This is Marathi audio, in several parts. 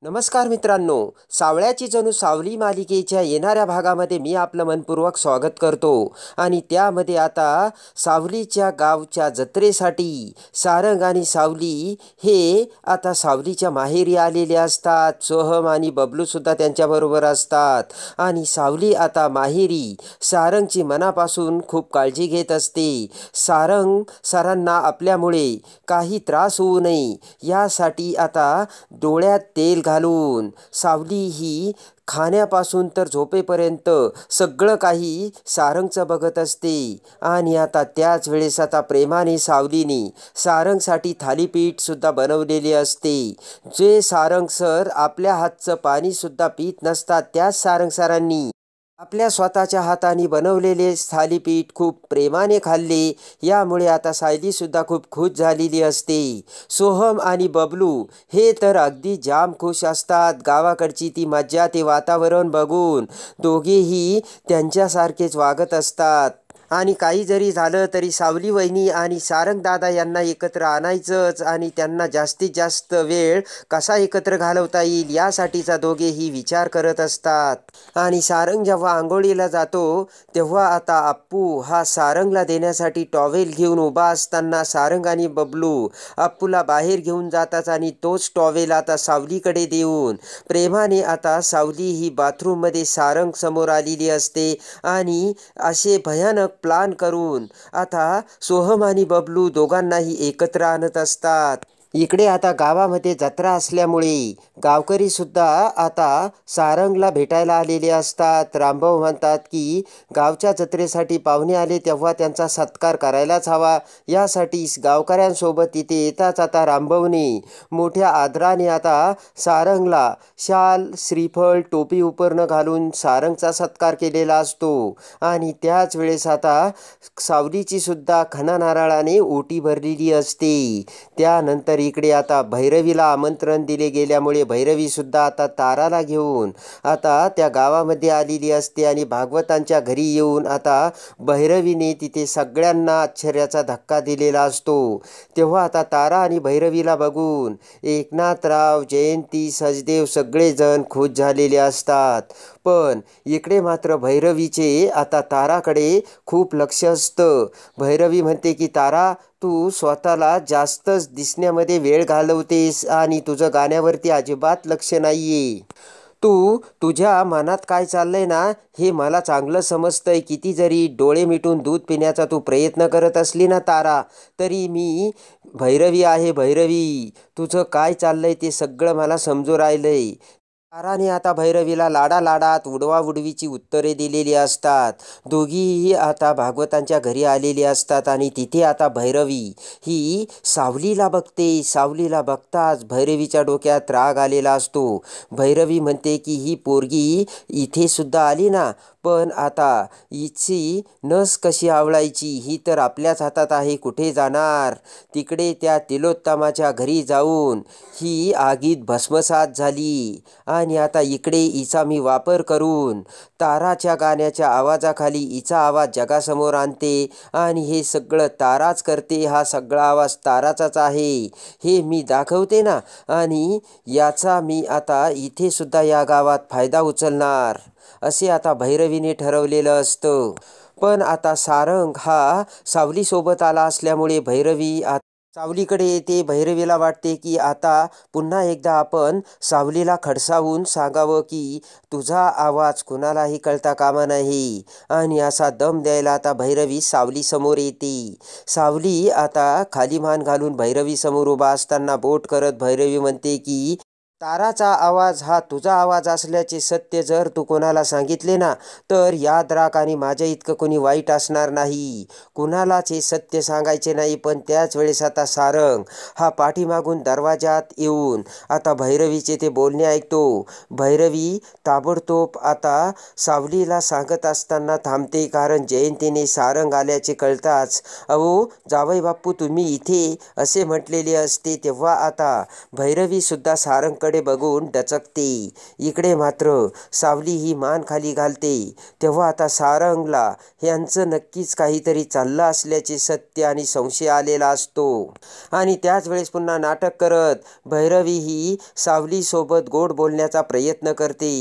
नमस्कार मित्रांनो, सावळ्याची जणू सावली मालिकेच्या येणाऱ्या भागामध्ये मी आपलं मनपूर्वक स्वागत करतो. आणि त्यामध्ये आता सावलीच्या गावच्या जत्रेसाठी सारंग आणि सावली हे आता सावलीच्या माहेरी आलेले असतात. सोहम आणि बबलूसुद्धा त्यांच्याबरोबर असतात. आणि सावली आता माहेरी सारंगची मनापासून खूप काळजी घेत असते. सारंग सरांना आपल्यामुळे काही त्रास होऊ नये यासाठी आता डोळ्यात तेल घालून सावली ही खाण्यापासून तर झोपेपर्यंत सगळं काही सारंगचं बघत असते. आणि आता त्याच वेळेस आता प्रेमाने सावलीने सारंगसाठी थालीपीठसुद्धा बनवलेले असते. जे सारंग सर आपल्या हातचं पाणीसुद्धा पित नसतात, त्याच सारंग सरांनी आपल्या स्वतःच्या हाताने बनवलेले थालीपीठ खूप प्रेमाने खाल्ले. यामुळे आता सायलीसुद्धा खूप खुश झालेली असते. सोहम आणि बबलू हे तर अगदी जाम खुश असतात. गावाकडची ती मज्जा, ते वातावरण बघून दोघेही त्यांच्यासारखेच वागत असतात. आणि काही जरी झालं तरी सावली वहिनी आणि सारंग दादा यांना एकत्र आणायचंच आणि त्यांना जास्तीत जास्त वेळ कसा एकत्र घालवता येईल यासाठीचा दोघेही विचार करत असतात. आणि सारंग जेव्हा आंघोळीला जातो तेव्हा आता अप्पू हा सारंगला देण्यासाठी टॉवेल घेऊन उभा असताना सारंग आणि बबलू अप्पूला बाहेर घेऊन जातात. आणि तोच टॉवेल आता सावलीकडे देऊन प्रेमाने आता सावली ही बाथरूममध्ये सारंग समोर आलेली असते. आणि असे भयानक प्लान करून आता सोहम आणि बबलू दोघांनाही एकत्र आणत असतात. इकडे आता गावामध्ये जत्रा असल्यामुळे गावकरीसुद्धा आता सारंगला भेटायला आलेले असतात. रामभाऊ म्हणतात की गावच्या जत्रेसाठी पाहुणे आले तेव्हा त्यांचा सत्कार करायलाच हवा. यासाठी गावकऱ्यांसोबत तिथे येताच आता रामभाऊने मोठ्या आदराने आता सारंगला शाल, श्रीफळ, टोपी उपरणं घालून सारंगचा सत्कार केलेला असतो. आणि त्याच वेळेस आता सावलीची सुद्धा खणा नारळाने ओटी भरलेली असते. त्यानंतर इकडे आता भैरवीला आमंत्रण दिले गेल्यामुळे भैरवीसुद्धा आता ताराला घेऊन आता त्या गावामध्ये आलेली असते. आणि भागवतांच्या घरी येऊन आता भैरवीने तिथे सगळ्यांना आश्चर्याचा धक्का दिलेला असतो. तेव्हा आता तारा आणि भैरवीला बघून एकनाथराव, जयंती, सचदेव सगळेजण खुश झालेले असतात. पण इकडे मात्र भैरवीचे आता ताराकडे खूप लक्ष असतं. भैरवी म्हणते की तारा, तू स्वतःला जास्तच दिसण्यामध्ये वेळ घालवतेस आणि तुझं गाण्यावरती अजिबात लक्ष नाही आहे. तुझ्या मनात काय चाललंय ना हे मला चांगलं समजतंय. किती जरी डोळे मिटून दूध पिण्याचा तू प्रयत्न करत असली ना तारा, तरी मी भैरवी आहे. भैरवी, तुझं काय चाललंय ते सगळं मला समजू राहिलंय. ताराने आता भैरवीला लाडालाडात उडवाउडवीची उत्तरे दिलेली असतात. दोघीही आता भागवतांच्या घरी आलेली असतात. आणि तिथे आता भैरवी ही सावलीला बघते. सावलीला बघताच भैरवीच्या डोक्यात राग आलेला असतो. भैरवी म्हणते की ही पोरगी इथे सुद्धा आली ना, पण आता हिची नस कशी आवळायची ही तर आपल्याच हातात आहे. कुठे जाणार? तिकडे त्या तिलोत्तमाच्या घरी जाऊन ही आगीत भस्मसात झाली. आणि आता इकडे हिचा मी वापर करून ताराच्या गाण्याच्या आवाजाखाली हिचा आवाज जगासमोर आणते. आणि हे सगळं ताराच करते, हा सगळा आवाज ताराचाच आहे हे मी दाखवते ना. आणि याचा मी आता इथे सुद्धा या गावात फायदा उचलणार असे आता भैरवीने ठरवलेलं असतं. पण आता सारंग हा सावलीसोबत आला असल्यामुळे भैरवी सावलीकडे येते. भैरवीला वाटते की आता पुन्हा एकदा आपण सावलीला खडसावून सांगावं की तुझा आवाज कुणालाही कळता कामा नाही. आणि असा दम द्यायला आता भैरवी सावलीसमोर येते. सावली आता खाली मान घालून भैरवीसमोर उभा असताना बोट करत भैरवी म्हणते की ताराचा आवाज हा तुझा आवाज असल्याचे सत्य जर तू कोणाला सांगितले ना, तर याद राख आणि माझ्या इतकं कोणी वाईट असणार नाही. कुणालाच हे सत्य सांगायचे नाही. पण त्याच वेळेस आता सारंग हा पाठीमागून दरवाजात येऊन आता भैरवीचे ते बोलणे ऐकतो. भैरवी ताबडतोब आता सावलीला सांगत असताना थांबते, कारण जयंतीने सारंग आल्याचे कळताच अहो जावई बापू तुम्ही इथे असे म्हटलेले असते. तेव्हा आता भैरवीसुद्धा सारंगकडे सावलीकडे बघून डचकते. इकडे मात्र सावली ही मान खाली घालते. तेव्हा आता सारंगला यांचं नक्कीच काहीतरी चाललं असल्याचे सत्य आणि संशय आलेला असतो. आणि त्याच वेळेस पुन्हा नाटक करत भैरवी ही सावलीसोबत गोड बोलण्याचा प्रयत्न करते.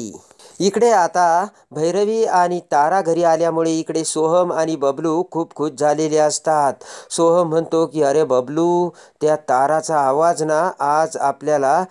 इकडे आता भैरवी आणि तारा घरी आल्यामुळे इकडे सोहम आणि बबलू खूप खुश झालेले असतात. सोहम म्हणतो की अरे बबलू, त्या ताराचा आवाज ना आज आपल्याला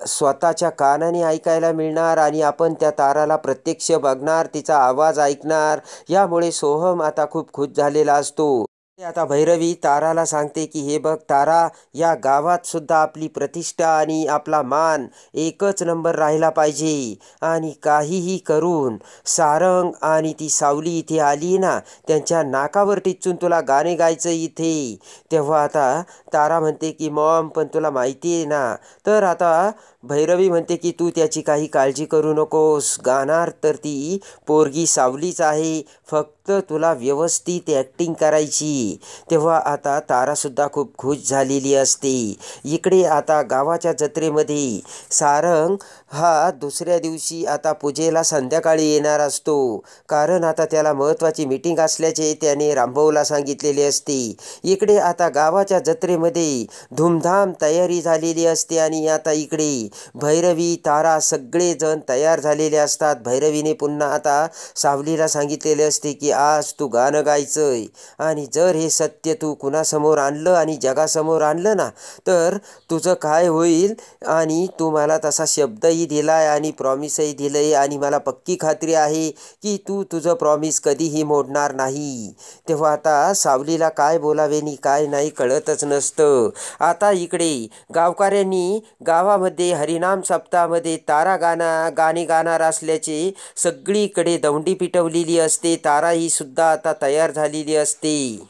स्वतःच्या कानाने ऐकायला मिळणार आणि आपण त्या ताराला प्रत्यक्ष बघणार, तिचा आवाज ऐकणार. यामुळे सोहम आता खूप खुश झालेला असतो. आता भैरवी ताराला सांगते की हे बघ तारा, या गावात सुद्धा आपली प्रतिष्ठा आणि आपला मान एकच नंबर राहिला पाहिजे. आणि काहीही करून सारंग आणि ती सावली इथे आली ना, त्यांच्या नाकावर टिचून तुला गाणे गायचं इथे. तेव्हा आता तारा म्हणते की मॉम, पण तुला माहिती आहे ना. तर आता भैरवी म्हणते की तू त्याची काही काळजी करू नकोस, गाणार तर ती पोरगी सावलीच आहे, फक्त तुला व्यवस्थित ॲक्टिंग करायची. तेव्हा आता तारासुद्धा खूप खुश झालेली असते. इकडे आता गावाच्या जत्रेमध्ये सारंग हा दुसऱ्या दिवशी आता पूजेला संध्याकाळी येणार असतो. कारण आता त्याला महत्त्वाची मीटिंग असल्याचे त्याने रामभाऊला सांगितलेले असते. इकडे आता गावाच्या जत्रेमध्ये धूमधाम तयारी झालेली असते. आणि आता इकडे भैरवी, तारा सगळेजण तयार झालेले असतात. भैरवीने पुन्हा आता सावलीला सांगितलेले असते की आज तू गाणं गायचंय आणि जर हे सत्य तू कुणासमोर आणलं आणि जगासमोर आणलं ना, तर तुझं काय होईल. आणि तू मला तसा शब्दही दिलाय आणि प्रॉमिसही दिलंय आणि मला पक्की खात्री आहे की तू तुझं प्रॉमिस कधीही मोडणार नाही. तेव्हा आता सावलीला काय बोलावे आणि काय नाही कळतच नसतं. आता इकडे गावकऱ्यांनी गावामध्ये हरिनाम सप्ताहामध्ये तारा गाणे गाणार असल्याचे सगळीकडे दौंडी पिटवलेली असते. तारा ही सुद्धा आता तयार झालेली असते.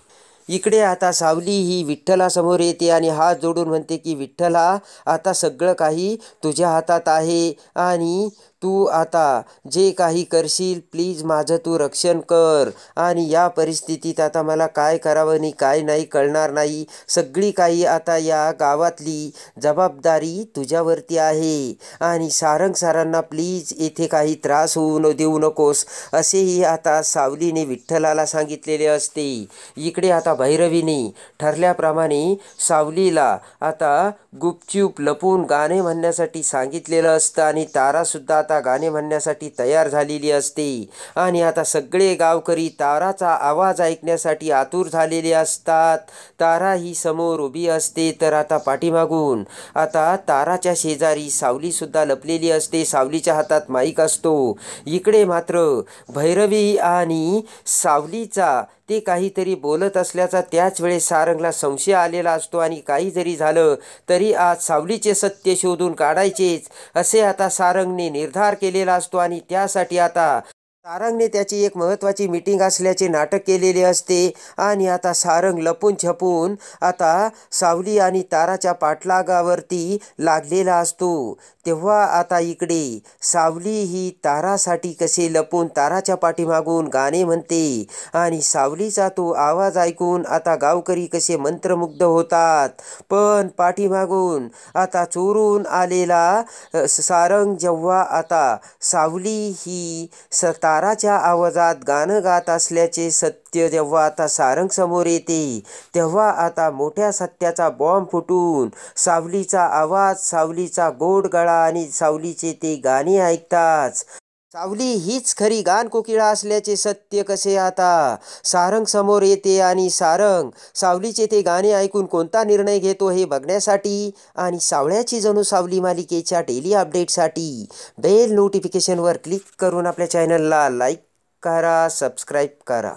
इकडे आता सावली ही विठ्ठलासमोर येते आणि हात जोडून म्हणते की विठ्ठला, आता सगळं काही तुझ्या हातात आहे आणि तू आता जे काही करशील प्लीज माझं तू रक्षण कर. आणि या परिस्थितीत आता मला काय करावं आणि काय नाही कळणार नाही. सगळी काही आता या गावातली जबाबदारी तुझ्यावरती आहे आणि सारंग सरांना प्लीज येथे काही त्रास होऊ देऊ नकोस, असेही आता सावलीने विठ्ठलाला सांगितलेले असते. इकडे आता भैरवीने ठरल्याप्रमाणे सावलीला आता गुपचूप लपून गाणे म्हणण्यासाठी सांगितलेलं असतं आणि तारासुद्धा आता गाणे म्हणण्यासाठी तयार झालेली असते. आणि आता सगळे गावकरी ताराचा आवाज ऐकण्यासाठी आतुर झालेले असतात. तारा ही समोर उभी असते, तर आता पाठीमागून आता ताराच्या शेजारी सावलीसुद्धा लपलेली असते. सावलीच्या हातात माईक असतो. इकडे मात्र भैरवी आणि सावलीचा ते काहीतरी बोलत असल्याचा त्याच वेळेस सारंगला संशय आलेला असतो. आणि काही जरी झालं तरी आज सावलीचे सत्य शोधून काढायचेच, असे आता सारंगने निर्धार केलेला असतो. आणि त्यासाठी आता सारंगने त्याची एक महत्त्वाची मीटिंग असल्याचे नाटक केलेले असते. आणि आता सारंग लपून छपून आता सावली आणि ताराच्या पाठलागावरती लागलेला असतो. तेव्हा आता इकडे सावली ही तारासाठी कसे लपून ताराच्या पाठीमागून गाणे म्हणते आणि सावलीचा तो आवाज ऐकून आता गावकरी कसे मंत्रमुग्ध होतात. पण पाठीमागून आता चोरून आलेला सारंग जेव्हा आता सावली ही ताराच्या आवाजात गाणं गात असल्याचे सत्य जेव्हा आता सारंग समोर येते, तेव्हा आता मोठ्या सत्याचा बॉम्ब फुटून सावलीचा आवाज, सावलीचा गोड गळा आणि सावलीचे ते गाणे ऐकताच सावली हीच खरी गान कोकिळा असल्याचे सत्य कसे आता सारंग समोर येते. आणि सारंग सावलीचे ते गाणे ऐकून कोणता निर्णय घेतो हे बघण्यासाठी आणि सावळ्याची जणू सावली मालिकेच्या डेली अपडेटसाठी बेल नोटिफिकेशनवर क्लिक करून आपल्या चॅनलला लाईक करा, सबस्क्राईब करा.